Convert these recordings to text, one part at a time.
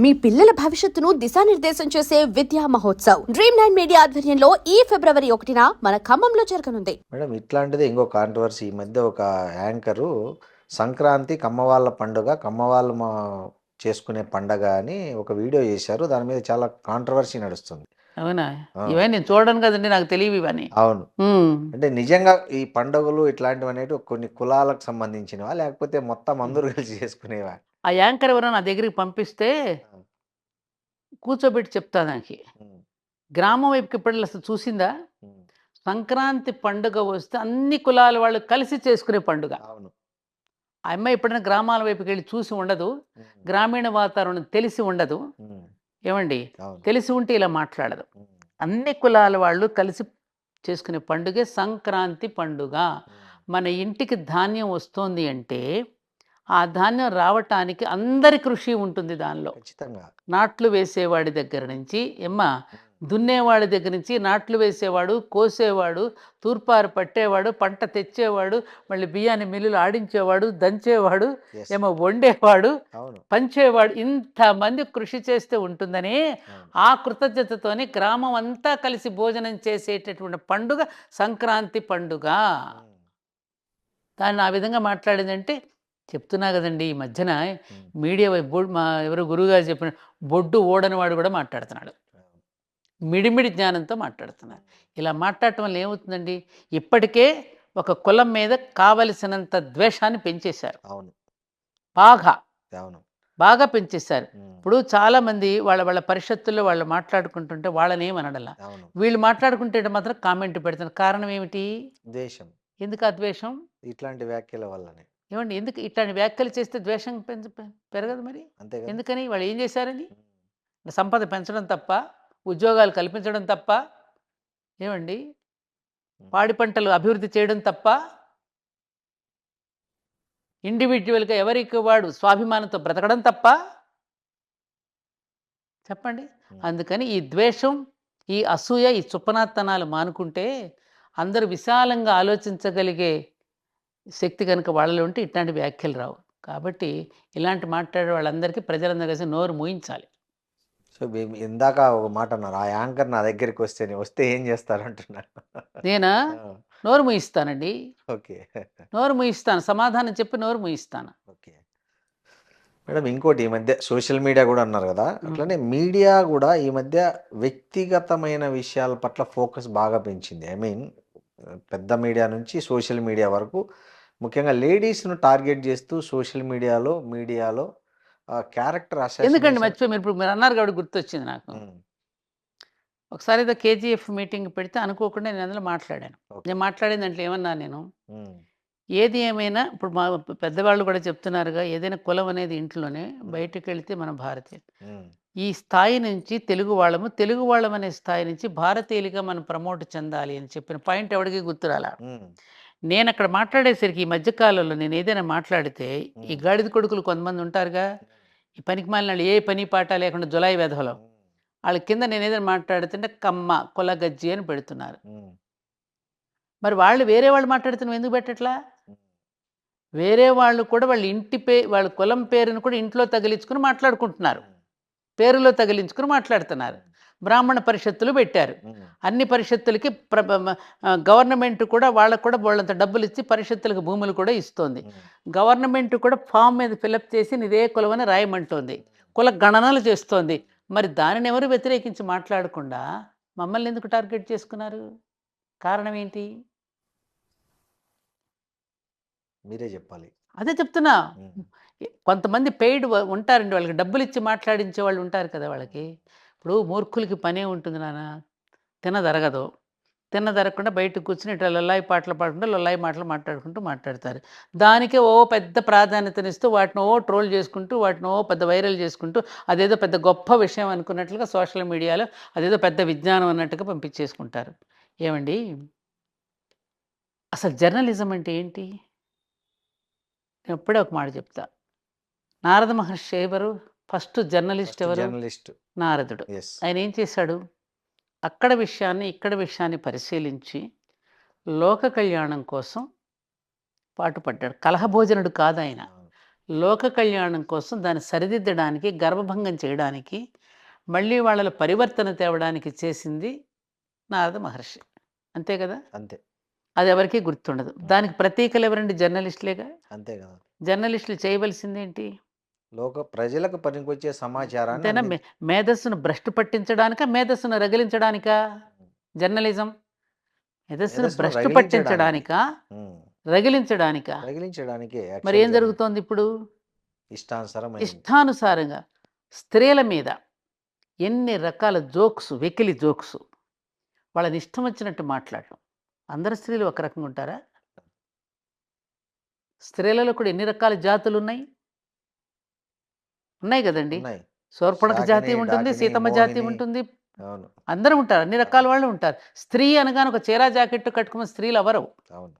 మీ పిల్లల భవిష్యత్తును దిశానిర్దేశం చేసే విద్యా మహోత్సవ్ డ్రీమ్9 మీడియా ఆధ్వర్యంలో ఈ ఫిబ్రవరి 1న మన ఖమ్మంలో జరగనుంది. మేడం ఇట్లాంటిదే ఇంకో కాంట్రవర్సీ ఈ మధ్య ఒక యాంకరు సంక్రాంతి కమ్మవాళ్ళ పండుగ కమ్మవాళ్ళు మా చేసుకునే పండగ అని ఒక వీడియో చేశారు. దాని మీద చాలా కాంట్రవర్సీ నడుస్తుంది. అవునా? ఆ. ఇవన్నీ నేను చూడను కదండి, నాకు తెలియవు ఇవన్నీ. అవును. అంటే నిజంగా ఈ పండుగలు ఇట్లాంటివి అనేవి కొన్ని కులాలకు సంబంధించినవా లేకపోతే మొత్తం అందరూ కలిసి చేసుకునేవా? ఆ యాంకర్ ఎవరో నా దగ్గరికి పంపిస్తే ఆ. కూర్చోబెట్టి చెప్తా దానికి. ఉమ్, గ్రామం వైపుకి ఇప్పుడు అసలు చూసిందా? ఉమ్, సంక్రాంతి పండుగ వస్తే అన్ని కులాల వాళ్ళు కలిసి చేసుకునే పండుగ. అవును. ఆ అమ్మాయి ఎప్పుడైనా గ్రామాల వైపుకి వెళ్ళి చూసి ఉండదు, ఉమ్, గ్రామీణ వాతావరణం తెలిసి ఉండదు. ఉమ్, ఏమండి? అవును. తెలిసి ఉంటే ఇలా మాట్లాడదు. ఉమ్, అన్ని కులాల వాళ్ళు కలిసి చేసుకునే పండుగే సంక్రాంతి పండుగ. ఉమ్, మన ఇంటికి ధాన్యం వస్తోంది అంటే ఆ ధాన్యం రావటానికి అందరి కృషి ఉంటుంది దానిలో. ఖచ్చితంగా. నాట్లు వేసేవాడి దగ్గర నుంచి ఉమ్, దున్నేవాడి దగ్గర నుంచి నాట్లు వేసేవాడు, కోసేవాడు, తూర్పారు పట్టేవాడు, పంట తెచ్చేవాడు, మళ్ళీ బియ్యాన్ని మిల్లులు ఆడించేవాడు, దంచేవాడు, yes, వండేవాడు, అవును. పంచేవాడు, ఇంతమంది కృషి చేస్తే ఉంటుందని అవును. ఆ కృతజ్ఞతతోని గ్రామం అంతా కలిసి భోజనం చేసేటటువంటి పండుగ సంక్రాంతి పండుగ. ఉమ్, దాన్ని ఆ విధంగా మాట్లాడిందంటే చెప్తున్నా కదండి, ఈ మధ్యన ఉమ్, మీడియా మా ఎవరు గురువుగారు చెప్పిన బొడ్డు ఓడని వాడు కూడా మాట్లాడుతున్నాడు. అవును. మిడిమిడి జ్ఞానంతో మాట్లాడుతున్నారు. ఇలా మాట్లాడటం వల్ల ఏమవుతుందండి, ఇప్పటికే ఒక కులం మీద కావలసినంత ద్వేషాన్ని పెంచేశారు. అవును. బాగా అవును. బాగా పెంచేశారు. ఉమ్, ఇప్పుడు చాలామంది వాళ్ళ వాళ్ళ పరిషత్తుల్లో వాళ్ళు మాట్లాడుకుంటుంటే వాళ్ళని ఏమనడలా, అవును. వీళ్ళు మాట్లాడుకుంటే మాత్రం కామెంట్ పెడుతున్నారు. కారణం ఏమిటి? దేశం ఎందుకు ఆ ద్వేషం? ఇట్లాంటి వ్యాఖ్యల వల్లనే. ఏమండి, ఎందుకు ఇట్లాంటి వ్యాఖ్యలు చేస్తే ద్వేషం పెరగదు మరి? అంతే కదా. ఎందుకని? వాళ్ళు ఏం చేశారని? ఉమ్, సంపద పెంచడం తప్ప, ఉద్యోగాలు కల్పించడం తప్ప, ఏమండి, ఉమ్, పాడి పంటలు అభివృద్ధి చేయడం తప్ప, ఇండివిజువల్గా ఎవరికి వాడు స్వాభిమానంతో బ్రతకడం తప్ప, చెప్పండి. ఉమ్, అందుకని ఈ ద్వేషం, ఈ అసూయ, ఈ చుప్పనాత్తనాలు మానుకుంటే అందరూ విశాలంగా ఆలోచించగలిగే శక్తి కనుక వాళ్ళలో ఉంటే ఇట్లాంటి వ్యాఖ్యలు రావు. కాబట్టి ఇలాంటి మాట్లాడే వాళ్ళందరికీ ప్రజలందరూ కలిసి నోరు మూయించాలి. సో ఇందాక ఒక మాట అన్నారు, ఆ యాంకర్ నా దగ్గరికి వస్తే ఏం చేస్తారు అంటున్నారు. నేనా? ఆ, నోరు మూయిస్తానండి. ఓకే. నోరు మూయిస్తాను. సమాధానం చెప్పి నోరు మూయిస్తాను. ఓకే మేడం, ఇంకోటి ఈ మధ్య సోషల్ మీడియా కూడా అన్నారు కదా, హ్మ్. అట్లనే మీడియా కూడా ఈ మధ్య వ్యక్తిగతమైన విషయాల పట్ల ఫోకస్ బాగా పెంచింది. ఐ మీన్ పెద్ద మీడియా నుంచి సోషల్ మీడియా వరకు ముఖ్యంగా లేడీస్ను టార్గెట్ చేస్తూ సోషల్ మీడియాలో క్యారెక్టర్ ఎందుకండి అసాసినేషన్. మర్చిపోయి మీరు అన్నారు కాబట్టి గుర్తొచ్చింది నాకు. ఒకసారి ఏదో కేజీఎఫ్ మీటింగ్ పెడితే అనుకోకుండా నేను అందులో మాట్లాడాను. నేను మాట్లాడిన దాంట్లో ఏమన్నా నేను, ఏది ఏమైనా ఇప్పుడు మా పెద్దవాళ్ళు కూడా చెప్తున్నారుగా, ఏదైనా కులం అనేది ఇంట్లోనే, బయటకు వెళితే మనం భారతీయులు. ఈ స్థాయి నుంచి తెలుగు వాళ్ళం అనే స్థాయి నుంచి భారతీయులుగా మనం ప్రమోట్ చెందాలి అని చెప్పిన పాయింట్ ఎవరికి గుర్తురాలా. నేను అక్కడ మాట్లాడేసరికి ఈ మధ్యకాలంలో నేను ఏదైనా మాట్లాడితే ఈ గాడిద కొడుకులు కొంతమంది ఉంటారుగా, ఈ పనికి మాలిన ఏ పని పాట లేకుండా జులాయి వెధవలో, వాళ్ళ కింద నేను ఏదైనా మాట్లాడుతుంటే కమ్మ కొలగజ్జి అని పెడుతున్నారు. మరి వాళ్ళు వేరే వాళ్ళు మాట్లాడుతున్న ఎందుకు పెట్టట్లా? వేరే వాళ్ళు కూడా వాళ్ళ ఇంటి వాళ్ళ కులం పేరును కూడా ఇంట్లో తగిలించుకుని మాట్లాడుకుంటున్నారు, పేరులో తగిలించుకుని మాట్లాడుతున్నారు. బ్రాహ్మణ పరిషత్తులు పెట్టారు. అన్ని పరిషత్తులకి గవర్నమెంట్ కూడా వాళ్ళకు కూడా వాళ్ళంత డబ్బులు ఇచ్చి పరిషత్తులకు భూములు కూడా ఇస్తోంది. గవర్నమెంట్ కూడా ఫామ్ మీద ఫిలప్ చేసి ఇదే కులం అని రాయమంటోంది, కుల గణనలు చేస్తోంది. మరి దానిని ఎవరు వ్యతిరేకించి మాట్లాడకుండా మమ్మల్ని ఎందుకు టార్గెట్ చేసుకున్నారు? కారణం ఏంటి? మీరే చెప్పాలి. అదే చెప్తున్నా. కొంతమంది పెయిడ్ ఉంటారండి, వాళ్ళకి డబ్బులు ఇచ్చి మాట్లాడించే వాళ్ళు ఉంటారు కదా వాళ్ళకి. ఇప్పుడు మూర్ఖులకి పనే ఉంటుంది నాన్న, తినదరగదు. తిన్నదరగకుండా బయటకు కూర్చొని ఇట్లా లొల్లాయి పాటలు పాడుకుంటూ లొల్లాయి మాటలు మాట్లాడుకుంటూ. దానికే పెద్ద ప్రాధాన్యతనిస్తూ వాటిని ట్రోల్ చేసుకుంటూ, వాటిని పెద్ద వైరల్ చేసుకుంటూ, అదేదో పెద్ద గొప్ప విషయం అనుకున్నట్లుగా సోషల్ మీడియాలో అదేదో పెద్ద విజ్ఞానం అన్నట్టుగా పంపించేసుకుంటారు. ఏమండి, అసలు జర్నలిజం అంటే ఏంటి? నేను ఎప్పుడే ఒక మాట చెప్తా. నారద మహర్షి ఎవరు? ఫస్ట్ జర్నలిస్ట్ ఎవరు? జర్నలిస్ట్ నారదుడు. ఆయన ఏం చేశాడు? అక్కడ విషయాన్ని ఇక్కడ విషయాన్ని పరిశీలించి లోక కళ్యాణం కోసం పాటుపడ్డాడు. కలహభోజనుడు కాదు ఆయన. లోక కళ్యాణం కోసం దాన్ని సరిదిద్దడానికి, గర్భభంగం చేయడానికి, మళ్ళీ వాళ్ళ పరివర్తన తేవడానికి చేసింది నారద మహర్షి. అంతే కదా? అంతే అది ఎవరికీ గుర్తుండదు. దానికి ప్రతీకలు ఎవరండి? జర్నలిస్టులేగా. అంతే కదా. జర్నలిస్టులు చేయవలసింది ఏంటి? ప్రజలకు పనికొచ్చే సమాచారాన్ని అంతేనా? మేధస్సును భ్రష్టు పట్టించడానికా, మేధస్సును రగిలించడానికా జర్నలిజం? మేధస్సును భ్రష్టు పట్టించడానికా, రగిలించడానికా? రగిలించడానికే. మరి ఏం జరుగుతోంది ఇప్పుడు? ఇష్టానుసారమైంది. ఇష్టానుసారంగా స్త్రీల మీద ఎన్ని రకాల జోక్స్, వెకిలి జోక్స్, వాళ్ళని ఇష్టం వచ్చినట్టు మాట్లాడటం. అందరు స్త్రీలు ఒక రకంగా ఉంటారా? స్త్రీలలో కూడా ఎన్ని రకాల జాతులు ఉన్నాయి? ఉన్నాయి కదండి. ఉన్నాయి. శూర్పణఖ జాతి శాకిని, ఉంటుంది, డాకిని, సీతమ్మ జాతి మోహిని. ఉంటుంది, అవును. అందరూ ఉంటారు, అన్ని రకాల వాళ్ళు ఉంటారు. స్త్రీ అనగానే ఒక చీరా జాకెట్టు కట్టుకున్న స్త్రీలు ఎవరు? అవును.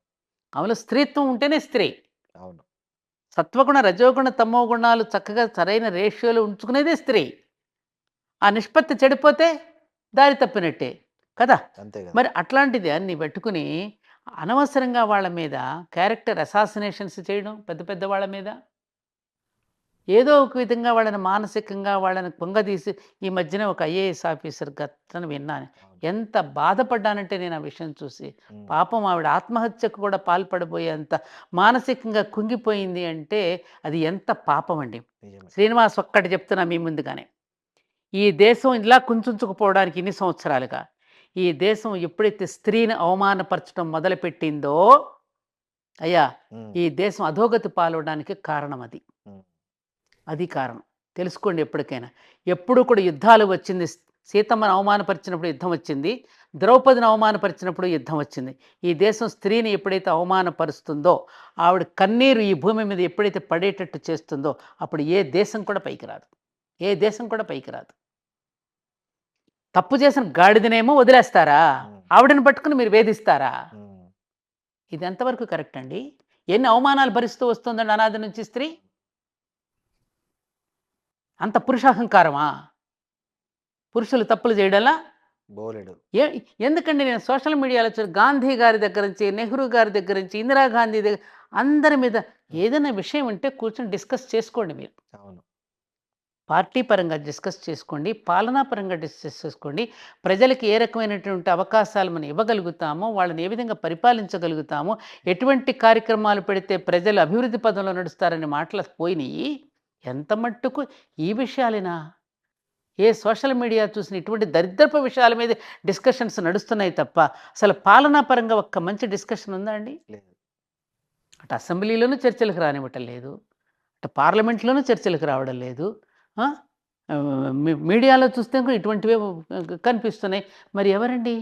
ఆమెలో స్త్రీత్వం ఉంటేనే స్త్రీ. అవును. సత్వగుణ, రజోగుణ, తమో గుణాలు చక్కగా సరైన రేషియోలో ఉంచుకునేదే స్త్రీ. ఆ నిష్పత్తి చెడిపోతే దారి తప్పినట్టే కదా. అంతే కదా. మరి అట్లాంటిది అన్ని పెట్టుకుని అనవసరంగా వాళ్ళ మీద క్యారెక్టర్ అసాసినేషన్స్ చేయడం, పెద్ద పెద్ద వాళ్ళ మీద ఏదో ఒక విధంగా వాళ్ళని మానసికంగా వాళ్ళని కుంగదీసి. ఈ మధ్యన ఒక ఐఏఎస్ ఆఫీసర్ గతను విన్నాను. అవును. ఎంత బాధపడ్డానంటే నేను ఆ విషయం చూసి. పాపం ఆవిడ ఆత్మహత్యకు కూడా పాల్పడిపోయేంత మానసికంగా కుంగిపోయింది అంటే అది ఎంత పాపం అండి. నిజమే. శ్రీనివాస్ ఒక్కటి చెప్తున్నా మీ ముందుగానే. ఈ దేశం ఇలా కుంచుకుపోవడానికి ఇన్ని సంవత్సరాలుగా ఈ దేశం ఎప్పుడైతే స్త్రీని అవమానపరచడం మొదలుపెట్టిందో అయ్యా, ఈ దేశం అధోగతి పాలవడానికి కారణం అది. అది కారణం తెలుసుకోండి. ఎప్పటికైనా ఎప్పుడు కూడా యుద్ధాలు వచ్చింది. సీతమ్మను అవమానపరిచినప్పుడు యుద్ధం వచ్చింది, ద్రౌపదిని అవమానపరిచినప్పుడు యుద్ధం వచ్చింది. ఈ దేశం స్త్రీని ఎప్పుడైతే అవమానపరుస్తుందో, ఆవిడ కన్నీరు ఈ భూమి మీద ఎప్పుడైతే పడేటట్టు చేస్తుందో, అప్పుడు ఏ దేశం కూడా పైకి రాదు. ఏ దేశం కూడా పైకి రాదు. తప్పు చేసిన గాడిదనేమో వదిలేస్తారా, ఆవిడని పట్టుకుని మీరు వేధిస్తారా? ఇది ఎంతవరకు కరెక్ట్ అండి? ఎన్ని అవమానాలు భరిస్తూ వస్తుందండి అనాది నుంచి స్త్రీ. అంత పురుషాహంకారమా? పురుషులు తప్పులు చేయడంలా బోలెడు. ఎందుకండి నేను సోషల్ మీడియాలో గాంధీ గారి దగ్గర నుంచి, నెహ్రూ గారి దగ్గర నుంచి, ఇందిరాగాంధీ దగ్గర అందరి మీద ఏదైనా విషయం ఉంటే కూర్చొని డిస్కస్ చేసుకోండి. మీరు అవును. పార్టీ పరంగా డిస్కస్ చేసుకోండి, పాలనా పరంగా డిస్కస్ చేసుకోండి. ప్రజలకు ఏ రకమైనటువంటి అవకాశాలు మనం ఇవ్వగలుగుతామో, వాళ్ళని ఏ విధంగా పరిపాలించగలుగుతామో, ఎటువంటి కార్యక్రమాలు పెడితే ప్రజలు అభివృద్ధి పదంలో నడుస్తారనే మాటలు పోయినాయి. ఎంత మట్టుకు ఈ విషయాలేనా? ఏ సోషల్ మీడియా చూసిన ఇటువంటి దరిద్రపు విషయాల మీద డిస్కషన్స్ నడుస్తున్నాయి తప్ప అసలు పాలనా పరంగా ఒక్క మంచి డిస్కషన్ ఉందా అండి? లేదు. అటు అసెంబ్లీలోనూ చర్చలకు రానివ్వటం లేదు, అటు పార్లమెంట్లోనూ చర్చలకు రావడం లేదు. మీడియాలో చూస్తే కూడా ఇటువంటివే కనిపిస్తున్నాయి. మరి ఎవరండి?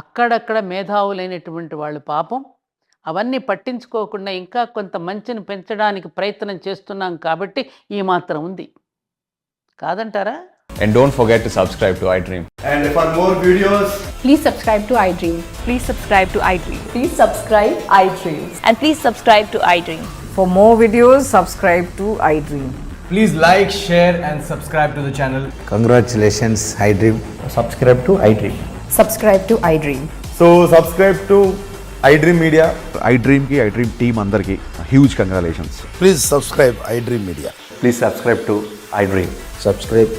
అక్కడక్కడ మేధావులైనటువంటి వాళ్ళు పాపం అవన్నీ పట్టించుకోకుండా ఇంకా కొంత మంచిని పెంచడానికి ప్రయత్నం చేస్తున్నాం కాబట్టి ఈ మాత్రం ఉంది. కాదంటారా? And don't forget to subscribe to iDream. And for more videos, Please subscribe to iDream. Please subscribe to iDream. Please subscribe iDream. And please subscribe to iDream. For more videos, subscribe to iDream. please like, share and subscribe to the channel. Congratulations, iDream. Subscribe to iDream. Subscribe to iDream. So subscribe to iDream Media. iDream ki iDream team andarki huge congratulations. Please subscribe iDream Media. Please subscribe to iDream. Subscribe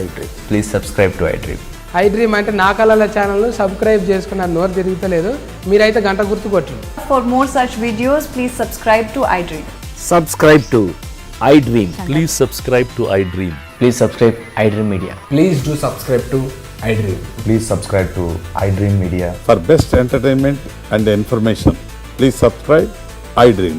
iDream. Please subscribe to iDream. iDream అంటే నా కళల ఛానల్ను subscribe చేసుకున్న నోరు తిరుగుతలేదు. మీరైతే గంట గుర్తు కొట్టండి. For more such videos, please subscribe to iDream. Subscribe to iDream. Please subscribe to iDream. Please subscribe iDream Media. Please do subscribe to iDream. Please subscribe to iDream Media. For best entertainment and information, please subscribe iDream.